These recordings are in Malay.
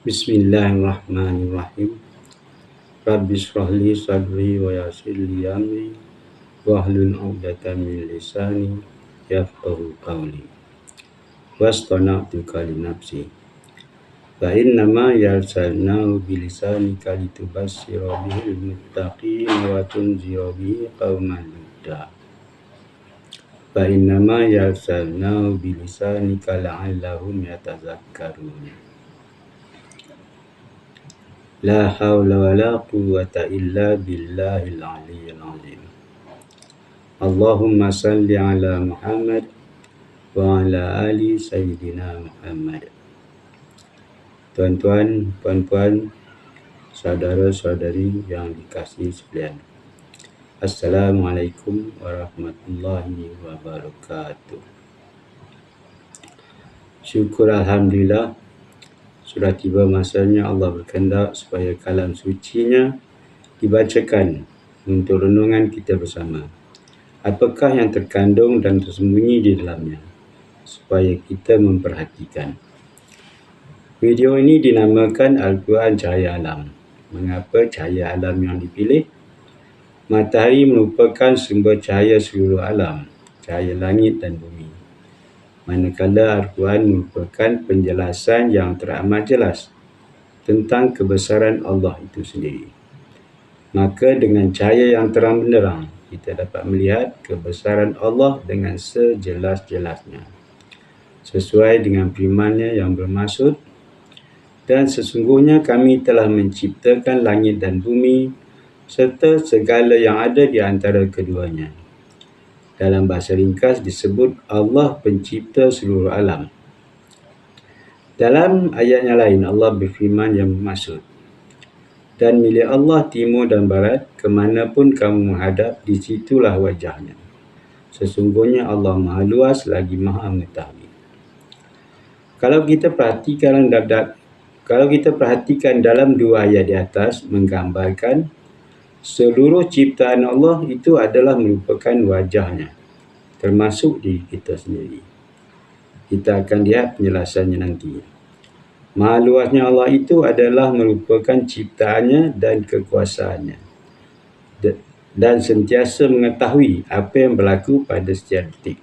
Bismillahirrahmanirrahim. Rabbi shrah li sadri wa yassir li amri wahlul 'uqdatam min lisani yafqahu qawli. Wastana'tu li nafsi. Fa innama yarsalnahu bilisanika litubassira bihil muttaqin wa tunzira bihi qauman ludda. Fa innama yarsalnahu bilisanika la'allahum yatazakkarun. La hawla wa la quwwata illa billahil aliyyil azim. Allahumma salli ala Muhammad wa ala ali Sayyidina Muhammad. Tuan-tuan, puan-puan, saudara-saudari yang dikasihi sekalian. Assalamualaikum warahmatullahi wabarakatuh. Syukur Alhamdulillah, sudah tiba masanya Allah berkehendak supaya kalam sucinya dibacakan untuk renungan kita bersama. Apakah yang terkandung dan tersembunyi di dalamnya, supaya kita memperhatikan. Video ini dinamakan Al-Quran Cahaya Alam. Mengapa cahaya alam yang dipilih? Matahari merupakan sumber cahaya seluruh alam, cahaya langit dan bumi. Manakala Al-Quran merupakan penjelasan yang teramat jelas tentang kebesaran Allah itu sendiri. Maka dengan cahaya yang terang benderang, kita dapat melihat kebesaran Allah dengan sejelas-jelasnya. Sesuai dengan firman-Nya yang bermaksud, dan sesungguhnya kami telah menciptakan langit dan bumi serta segala yang ada di antara keduanya. Dalam bahasa ringkas disebut Allah pencipta seluruh alam. Dalam ayat yang lain Allah berfirman yang bermaksud, dan milik Allah timur dan barat, kemanapun kamu menghadap, di situlah wajahnya. Sesungguhnya Allah Maha Luas lagi Maha Mengetahui. Kalau kita perhatikan dalam dua ayat di atas, menggambarkan seluruh ciptaan Allah itu adalah merupakan wajahnya, termasuk diri kita sendiri. Kita akan lihat penjelasannya nanti. Maha luasnya Allah itu adalah merupakan ciptaannya dan kekuasaannya, dan sentiasa mengetahui apa yang berlaku pada setiap detik,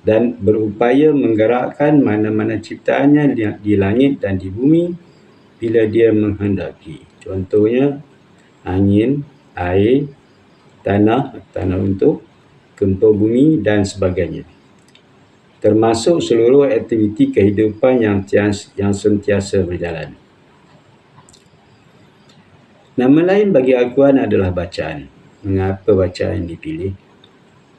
dan berupaya menggerakkan mana-mana ciptaannya di langit dan di bumi bila dia menghendaki. Contohnya angin, air, tanah untuk gempa bumi dan sebagainya. Termasuk seluruh aktiviti kehidupan yang sentiasa berjalan. Nama lain bagi Al-Quran adalah bacaan. Mengapa bacaan dipilih?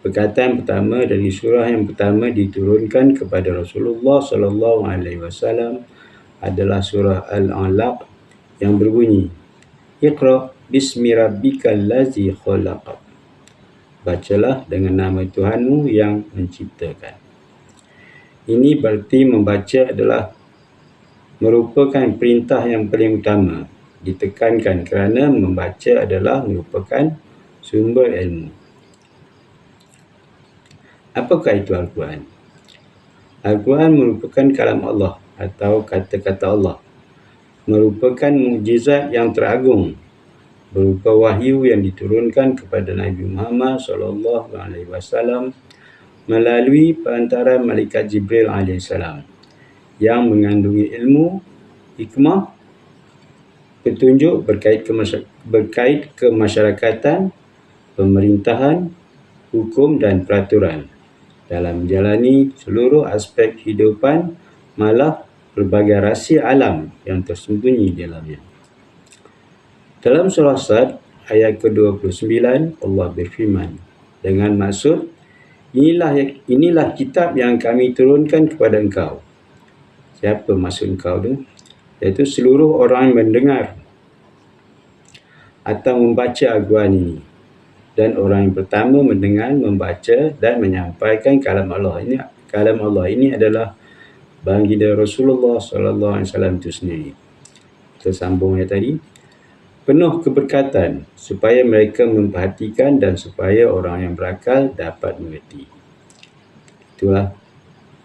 Perkataan pertama dari surah yang pertama diturunkan kepada Rasulullah SAW adalah surah Al-Alaq yang berbunyi, Iqra bismi rabbikal ladzi khalaq. Bacalah dengan nama Tuhanmu yang menciptakan. Ini berarti membaca adalah merupakan perintah yang paling utama, ditekankan kerana membaca adalah merupakan sumber ilmu. Apakah itu Al-Quran? Al-Quran merupakan kalam Allah atau kata-kata Allah. Merupakan mukjizat yang teragung, berupa wahyu yang diturunkan kepada Nabi Muhammad SAW melalui perantaran malaikat Jibril AS yang mengandungi ilmu, hikmah, petunjuk berkait kemasyarakatan, pemerintahan, hukum dan peraturan dalam menjalani seluruh aspek kehidupan, malah berbagai rahsia alam yang tersembunyi di dalamnya. Dalam surah Sad ayat ke-29 Allah berfirman dengan maksud, inilah kitab yang kami turunkan kepada engkau. Siapa maksud engkau tu? Iaitu seluruh orang yang mendengar atau membaca Al-Quran ini. Dan orang yang pertama mendengar, membaca dan menyampaikan kalam Allah ini. Kalam Allah ini adalah baginda Rasulullah SAW itu sendiri. Kita sambung ayat tadi. Penuh keberkatan supaya mereka memperhatikan dan supaya orang yang berakal dapat mengerti. Itulah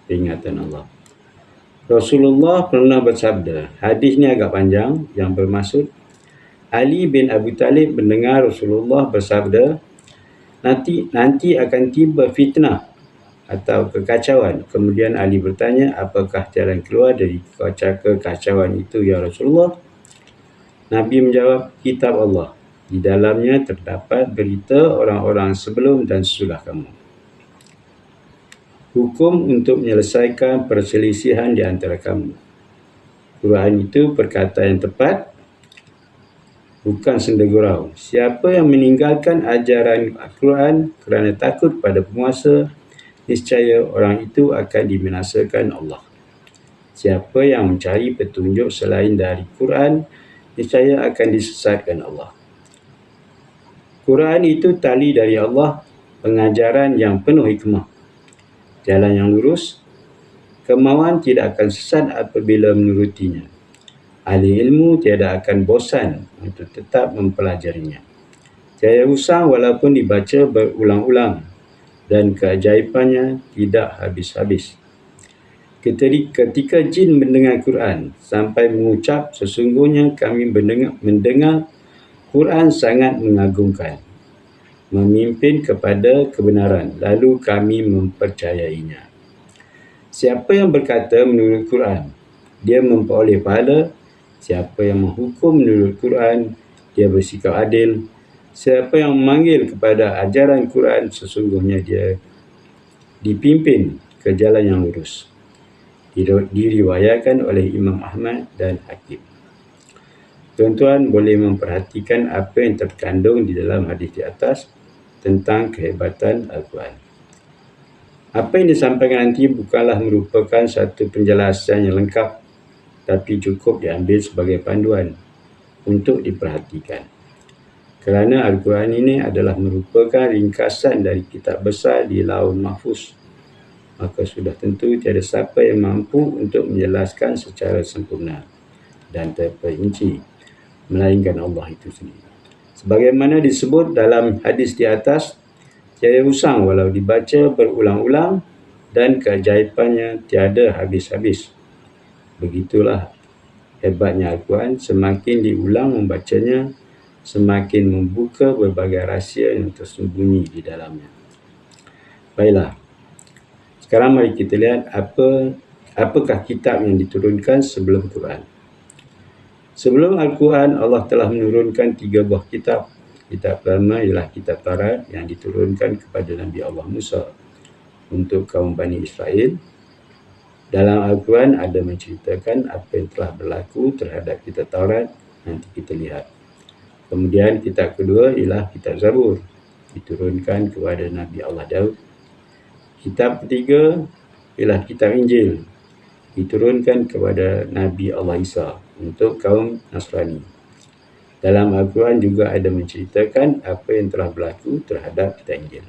peringatan Allah. Rasulullah pernah bersabda, hadis ni agak panjang, yang bermaksud Ali bin Abi Talib mendengar Rasulullah bersabda, nanti akan tiba fitnah atau kekacauan. Kemudian Ali bertanya, apakah jalan keluar dari kekacauan itu ya Rasulullah? Nabi menjawab, kitab Allah. Di dalamnya terdapat berita orang-orang sebelum dan sesudah kamu. Hukum untuk menyelesaikan perselisihan di antara kamu. Quran itu perkataan yang tepat, bukan senda gurau. Siapa yang meninggalkan ajaran Al-Quran kerana takut pada penguasa, niscaya orang itu akan dibinasakan Allah. Siapa yang mencari petunjuk selain dari Quran, niscaya akan disesatkan Allah. Quran itu tali dari Allah, pengajaran yang penuh hikmah, jalan yang lurus, kemauan tidak akan sesat apabila menurutinya. Ahli ilmu tiada akan bosan untuk tetap mempelajarinya. Tiada usang walaupun dibaca berulang-ulang, dan keajaibannya tidak habis-habis. Ketika jin mendengar Quran sampai mengucap, sesungguhnya kami mendengar Quran sangat mengagumkan, memimpin kepada kebenaran, lalu kami mempercayainya. Siapa yang berkata menurut Quran, dia memperoleh pahala. Siapa yang menghukum menurut Quran, dia bersikap adil. Siapa yang memanggil kepada ajaran Quran, sesungguhnya dia dipimpin ke jalan yang lurus. Diriwayatkan oleh Imam Ahmad dan Hakim. Tuan-tuan boleh memperhatikan apa yang terkandung di dalam hadis di atas tentang kehebatan Al-Quran. Apa yang disampaikan nanti bukanlah merupakan satu penjelasan yang lengkap, tapi cukup diambil sebagai panduan untuk diperhatikan. Kerana Al-Quran ini adalah merupakan ringkasan dari kitab besar di Lauhul Mahfuz, maka sudah tentu tiada siapa yang mampu untuk menjelaskan secara sempurna dan terperinci, melainkan Allah itu sendiri. Sebagaimana disebut dalam hadis di atas, tiada usang walau dibaca berulang-ulang, dan keajaibannya tiada habis-habis. Begitulah hebatnya Al-Quran, semakin diulang membacanya, semakin membuka berbagai rahsia yang tersembunyi di dalamnya. Baiklah, sekarang mari kita lihat apakah kitab yang diturunkan sebelum Quran. Sebelum Al-Quran, Allah telah menurunkan 3 buah kitab. Kitab pertama ialah kitab Taurat yang diturunkan kepada Nabi Allah Musa untuk kaum Bani Israel. Dalam Al-Quran ada menceritakan apa yang telah berlaku terhadap kitab Taurat. Nanti kita lihat. Kemudian kitab kedua ialah kitab Zabur, diturunkan kepada Nabi Allah Daud. Kitab ketiga ialah kitab Injil, diturunkan kepada Nabi Allah Isa untuk kaum Nasrani. Dalam Al-Quran juga ada menceritakan apa yang telah berlaku terhadap kitab Injil.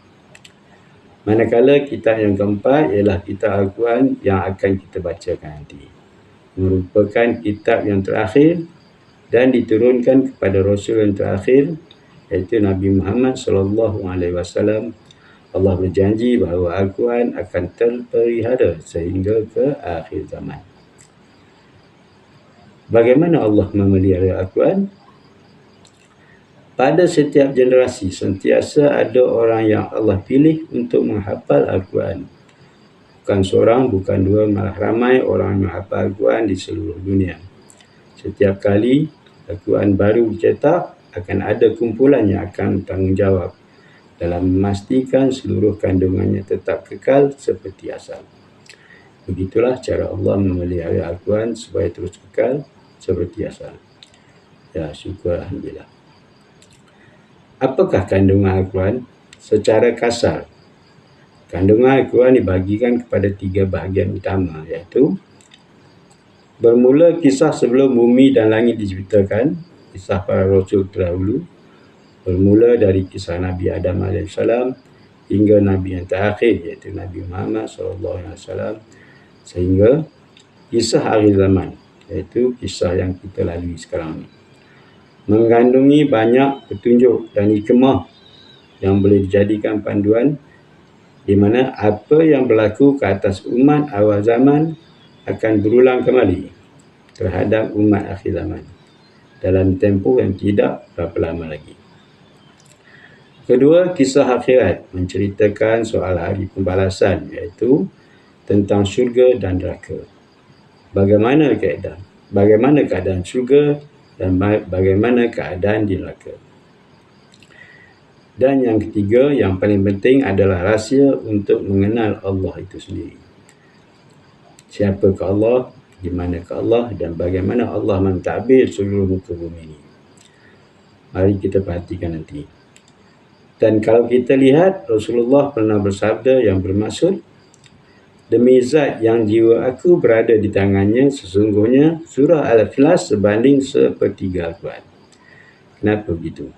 Manakala kitab yang keempat ialah kitab Al-Quran yang akan kita bacakan nanti. Merupakan kitab yang terakhir dan diturunkan kepada Rasul yang terakhir, iaitu Nabi Muhammad SAW. Allah berjanji bahawa Al-Quran akan terpelihara sehingga ke akhir zaman. Bagaimana Allah memelihara Al-Quran? Pada setiap generasi sentiasa ada orang yang Allah pilih untuk menghafal Al-Quran. Bukan seorang, bukan dua, malah ramai orang yang menghafal Al-Quran di seluruh dunia. Setiap kali Al-Quran baru dicetak, akan ada kumpulan yang akan bertanggungjawab dalam memastikan seluruh kandungannya tetap kekal seperti asal. Begitulah cara Allah memelihara Al-Quran supaya terus kekal seperti asal. Ya, syukur Alhamdulillah. Apakah kandungan Al-Quran? Secara kasar, kandungan Al-Quran dibahagikan kepada 3 bahagian utama, iaitu bermula kisah sebelum bumi dan langit diciptakan, kisah para rasul terdahulu, bermula dari kisah Nabi Adam AS hingga Nabi yang terakhir, iaitu Nabi Muhammad SAW, sehingga kisah akhir zaman, iaitu kisah yang kita lalui sekarang ini. Mengandungi banyak petunjuk dan hikmah yang boleh dijadikan panduan di mana apa yang berlaku ke atas umat awal zaman akan berulang kembali terhadap umat akhir zaman dalam tempoh yang tidak berapa lama lagi. Kedua, kisah akhirat menceritakan soal hari pembalasan, iaitu tentang syurga dan neraka. Bagaimana keadaan syurga dan bagaimana keadaan di neraka. Dan yang ketiga, yang paling penting adalah rahsia untuk mengenal Allah itu sendiri. Siapakah Allah, di manakah Allah, dan bagaimana Allah mentadbir seluruh muka bumi ini. Mari kita perhatikan nanti. Dan kalau kita lihat, Rasulullah pernah bersabda yang bermaksud, demi zat yang jiwa aku berada di tangannya, sesungguhnya surah Al-Ikhlas sebanding sepertiga Al-Quran. Kenapa begitu?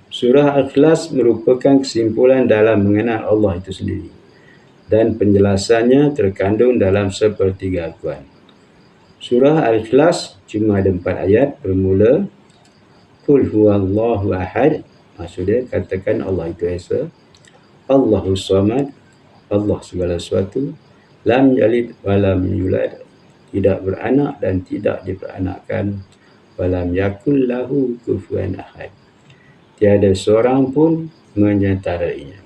Surah Al-Ikhlas merupakan kesimpulan dalam mengenal Allah itu sendiri, dan penjelasannya terkandung dalam sepertiga Al-Quran. Surah Al-Ikhlas cuma ada 4 ayat, bermula Qul huwallahu ahad, maksudnya katakan Allah itu Esa, Allahus Samad, Allah segala sesuatu, lam yalid walam yulad, tidak beranak dan tidak diperanakkan, walam yakul lahu kufuwan ahad, tiada seorang pun menyetarainya.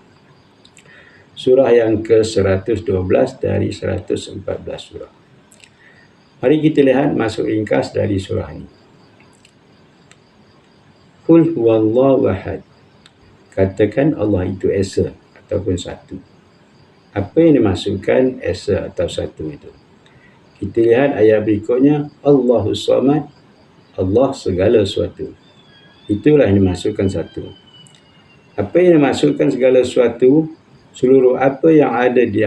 Surah yang ke-112 dari 114 surah. Mari kita lihat masuk ringkas dari surah ini. Qul huwallahu ahad, katakan Allah itu Esa ataupun satu. Apa yang dimaksudkan Esa atau satu itu? Kita lihat ayat berikutnya, Allahus Samad, Allah segala sesuatu. Itulah yang dimaksudkan satu. Apa yang dimaksudkan segala sesuatu? Seluruh apa yang ada di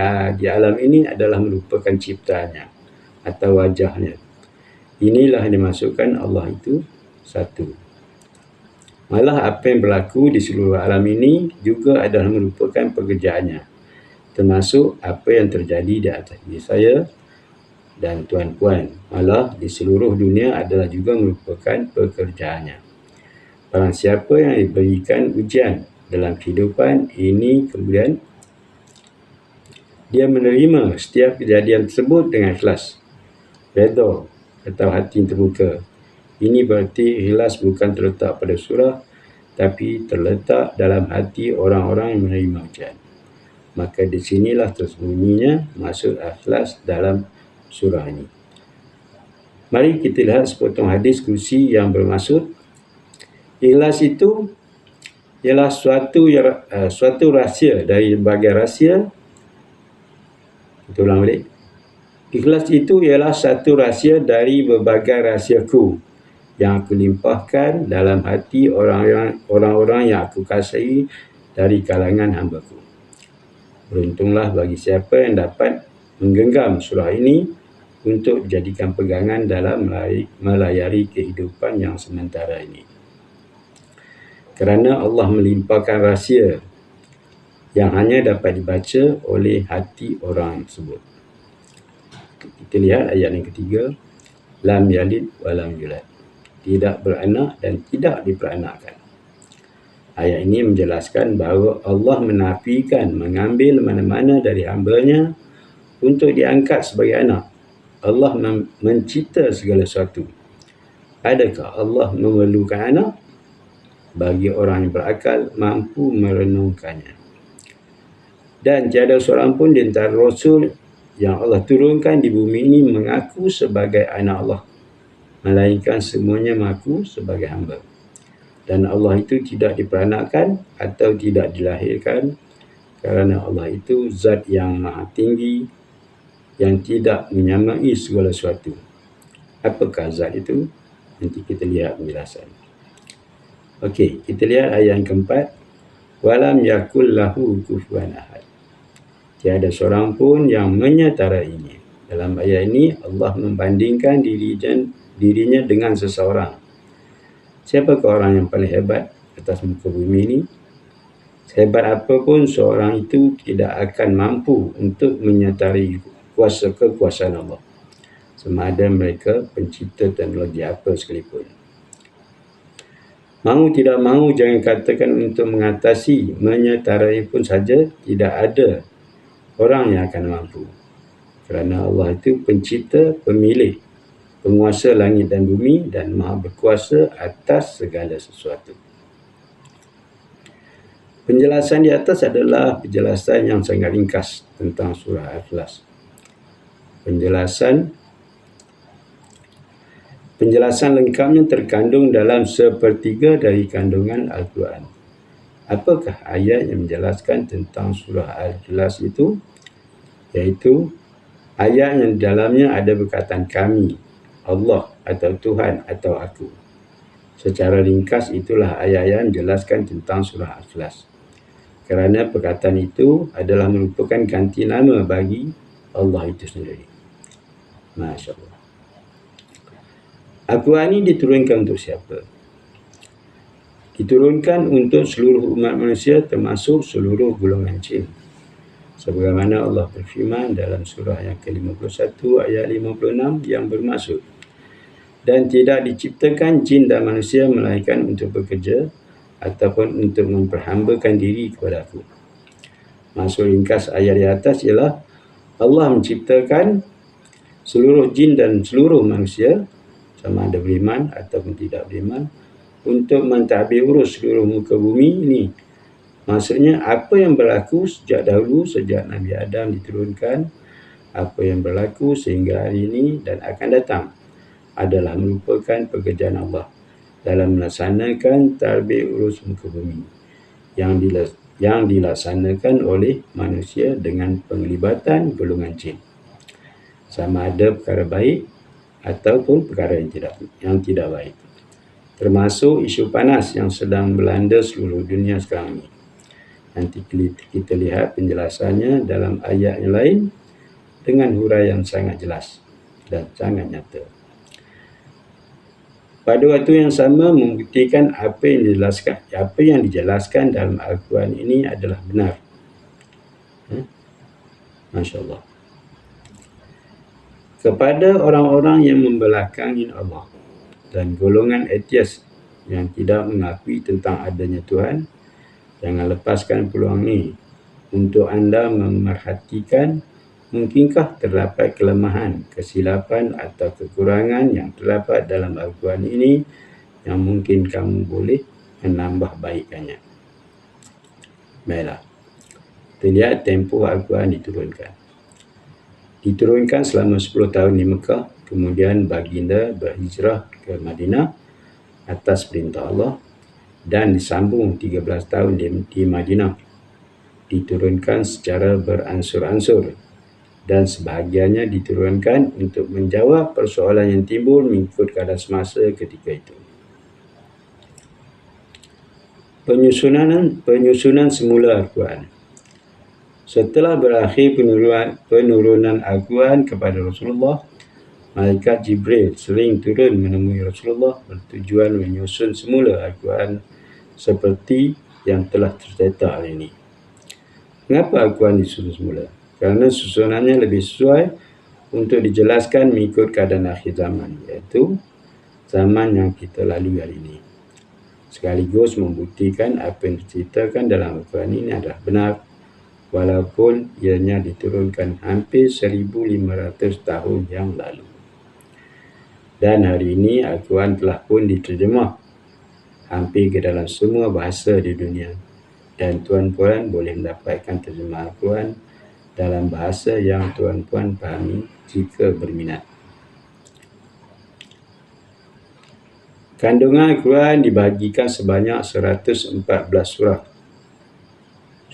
alam ini adalah merupakan ciptaannya atau wajahnya. Inilah yang dimaksudkan Allah itu satu. Malah apa yang berlaku di seluruh alam ini juga adalah merupakan pekerjaannya, termasuk apa yang terjadi di atas diri saya dan tuan-puan. Malah di seluruh dunia adalah juga merupakan pekerjaannya. Barang siapa yang diberikan ujian dalam kehidupan ini, kemudian dia menerima setiap kejadian tersebut dengan ikhlas, redha atau hati terbuka. Ini berarti ikhlas bukan terletak pada surah, tapi terletak dalam hati orang-orang yang menerima ujian. Maka di sinilah tersembunyinya maksud ikhlas dalam surah ini. Mari kita lihat sepotong hadis kursi yang bermaksud ikhlas itu ialah suatu rahsia dari berbagai rahsia. Kita ulang balik. Ikhlas itu ialah satu rahsia dari berbagai rahsiaku yang aku limpahkan dalam hati orang-orang yang aku kasihi dari kalangan hamba-Ku. Beruntunglah bagi siapa yang dapat menggenggam surah ini untuk dijadikan pegangan dalam melayari kehidupan yang sementara ini. Kerana Allah melimpahkan rahsia yang hanya dapat dibaca oleh hati orang tersebut. Kita lihat ayat yang ketiga, lam yalid walam yulad, tidak beranak dan tidak diperanakkan. Ayat ini menjelaskan bahawa Allah menafikan mengambil mana-mana dari hamba-Nya untuk diangkat sebagai anak. Allah mencipta segala sesuatu. Adakah Allah memerlukan anak? Bagi orang yang berakal mampu merenungkannya. Dan tiada seorang pun di antara Rasul yang Allah turunkan di bumi ini mengaku sebagai anak Allah, melainkan semuanya mengaku sebagai hamba. Dan Allah itu tidak diperanakkan atau tidak dilahirkan, kerana Allah itu zat yang maha tinggi, yang tidak menyamai segala sesuatu. Apakah zat itu? Nanti kita lihat penjelasan. Okey, kita lihat ayat yang keempat. Walam yakul lahu kufuwan ahad. Tiada seorang pun yang menyetarainya. Dalam ayat ini Allah membandingkan dirinya dengan seseorang. Siapakah orang yang paling hebat atas muka bumi ini? Sehebat apapun seorang itu tidak akan mampu untuk menyertai kekuasaan Allah, sama ada mereka pencipta teknologi apa sekalipun. Mahu tidak mahu, jangan katakan untuk mengatasi, menyertai pun saja, tidak ada orang yang akan mampu. Kerana Allah itu pencipta, pemilik, penguasa langit dan bumi dan maha berkuasa atas segala sesuatu. Penjelasan di atas adalah penjelasan yang sangat ringkas tentang surah Al-Ikhlas. Penjelasan lengkapnya terkandung dalam sepertiga dari kandungan Al-Quran. Apakah ayat yang menjelaskan tentang surah Al-Ikhlas itu? Iaitu ayat yang di dalamnya ada perkataan kami, Allah atau Tuhan atau aku. Secara ringkas itulah ayat yang menjelaskan tentang surah Al-Ikhlas. Kerana perkataan itu adalah merupakan ganti nama bagi Allah itu sendiri. Masya Allah. Al-Quran ini diturunkan untuk siapa? Diturunkan untuk seluruh umat manusia termasuk seluruh golongan jin. Sebagaimana Allah berfirman dalam surah yang ke-51 ayat 56 yang bermaksud, dan tidak diciptakan jin dan manusia melainkan untuk bekerja ataupun untuk memperhambakan diri kepada aku. Maksud ringkas ayat di atas ialah Allah menciptakan seluruh jin dan seluruh manusia, sama ada beriman ataupun tidak beriman, untuk mentadbir urus seluruh muka bumi ini. Maksudnya apa yang berlaku sejak dahulu, sejak Nabi Adam diturunkan, apa yang berlaku sehingga hari ini dan akan datang adalah merupakan pekerjaan Allah dalam melaksanakan tadbir urus muka bumi yang dilaksanakan oleh manusia dengan penglibatan golongan jin. Sama ada perkara baik ataupun perkara yang tidak baik. Termasuk isu panas yang sedang melanda seluruh dunia sekarang ini. Nanti kita lihat penjelasannya dalam ayat yang lain dengan huraian yang sangat jelas dan sangat nyata. Pada waktu yang sama membuktikan apa yang dijelaskan dalam Al-Quran ini adalah benar. Masya Allah. Kepada orang-orang yang membelakangi Allah dan golongan ateis yang tidak mengakui tentang adanya Tuhan, jangan lepaskan peluang ini untuk anda memerhatikan mungkinkah terdapat kelemahan, kesilapan atau kekurangan yang terdapat dalam Al-Quran ini yang mungkin kamu boleh menambah baikkannya. Baiklah. Kita lihat tempoh Al-Quran diturunkan. Diturunkan selama 10 tahun di Mekah, kemudian baginda berhijrah ke Madinah atas perintah Allah dan disambung 13 tahun di Madinah. Diturunkan secara beransur-ansur dan sebahagiannya diturunkan untuk menjawab persoalan yang timbul mengikut keadaan semasa ketika itu. Penyusunan semula Al-Quran. Setelah berakhir penurunan Al-Quran kepada Rasulullah, Malaikat Jibril sering turun menemui Rasulullah bertujuan menyusun semula Al-Quran seperti yang telah tercetak hari ini. Mengapa Al-Quran disusun semula? Kerana susunannya lebih sesuai untuk dijelaskan mengikut keadaan akhir zaman, iaitu zaman yang kita lalui hari ini. Sekaligus membuktikan apa yang diceritakan dalam Al-Quran ini adalah benar, walaupun ianya diturunkan hampir 1500 tahun yang lalu. Dan hari ini Al-Quran telah pun diterjemah hampir ke dalam semua bahasa di dunia. Dan tuan-puan boleh mendapatkan terjemah Al-Quran dalam bahasa yang tuan-puan fahami jika berminat. Kandungan Al-Quran dibahagikan sebanyak 114 surah.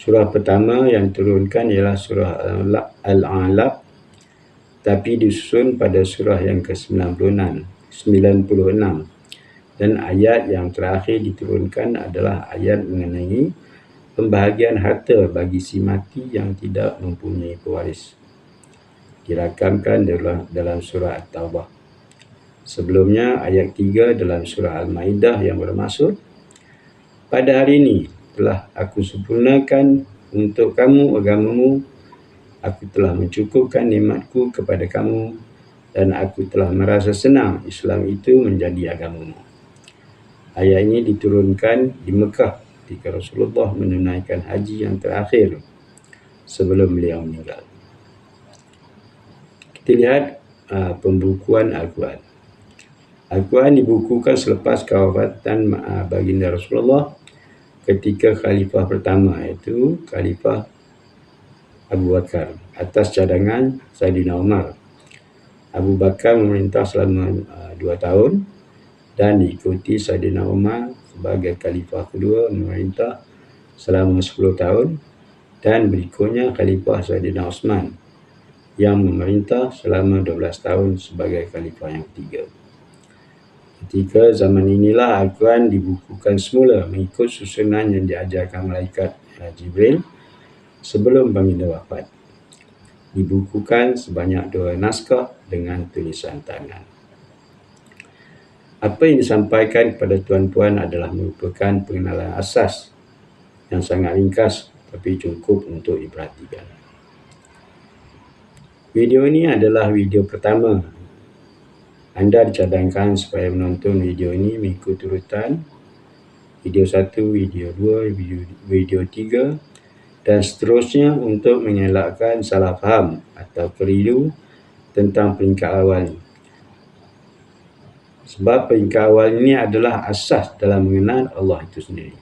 Surah pertama yang diturunkan ialah surah Al-Alaq, tapi disusun pada surah yang ke-96. Dan ayat yang terakhir diturunkan adalah ayat mengenai pembahagian harta bagi si mati yang tidak mempunyai pewaris. Dirakamkan dalam surah At-Taubah. Sebelumnya ayat 3 dalam surah Al-Maidah yang bermaksud, pada hari ini telah aku sempurnakan untuk kamu agamamu, aku telah mencukupkan nikmatku kepada kamu, dan aku telah merasa senang Islam itu menjadi agamamu. Ayat ini diturunkan di Mekah ketika Rasulullah menunaikan haji yang terakhir sebelum beliau meninggal. Kita lihat pembukuan Al-Quran. Al-Quran dibukukan selepas kewafatan baginda Rasulullah ketika khalifah pertama, iaitu khalifah Abu Bakar, atas cadangan Saidina Umar. Abu Bakar memerintah selama 2 tahun dan diikuti Saidina Umar sebagai khalifah kedua memerintah selama 10 tahun, dan berikutnya khalifah Saidina Osman yang memerintah selama 12 tahun sebagai khalifah yang ketiga. Ketika zaman inilah Al-Quran dibukukan semula mengikut susunan yang diajarkan malaikat Jibril sebelum baginda wafat. Dibukukan sebanyak 2 naskah dengan tulisan tangan. Apa yang disampaikan kepada tuan-tuan adalah merupakan pengenalan asas yang sangat ringkas tapi cukup untuk diperhatikan. Video ini adalah video pertama. Anda dicadangkan supaya menonton video ini mengikut urutan video 1, video 2, video 3 dan seterusnya untuk mengelakkan salah faham atau keliru tentang peringkat awal. Sebab peringkat awal ini adalah asas dalam mengenal Allah itu sendiri.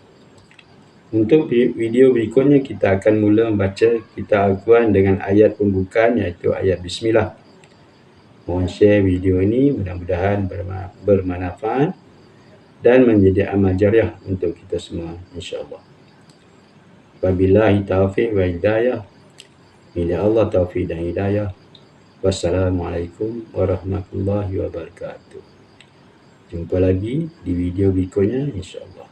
Untuk video berikutnya kita akan mula membaca kitab Al-Quran dengan ayat pembukaan, iaitu ayat Bismillah. Mohon share video ini, mudah-mudahan bermanfaat dan menjadi amal jariah untuk kita semua, insya-Allah. Wabillahi taufiq wa hidayah. Milik Allah taufik dan hidayah. Wassalamualaikum warahmatullahi wabarakatuh. Jumpa lagi di video berikutnya, insya-Allah.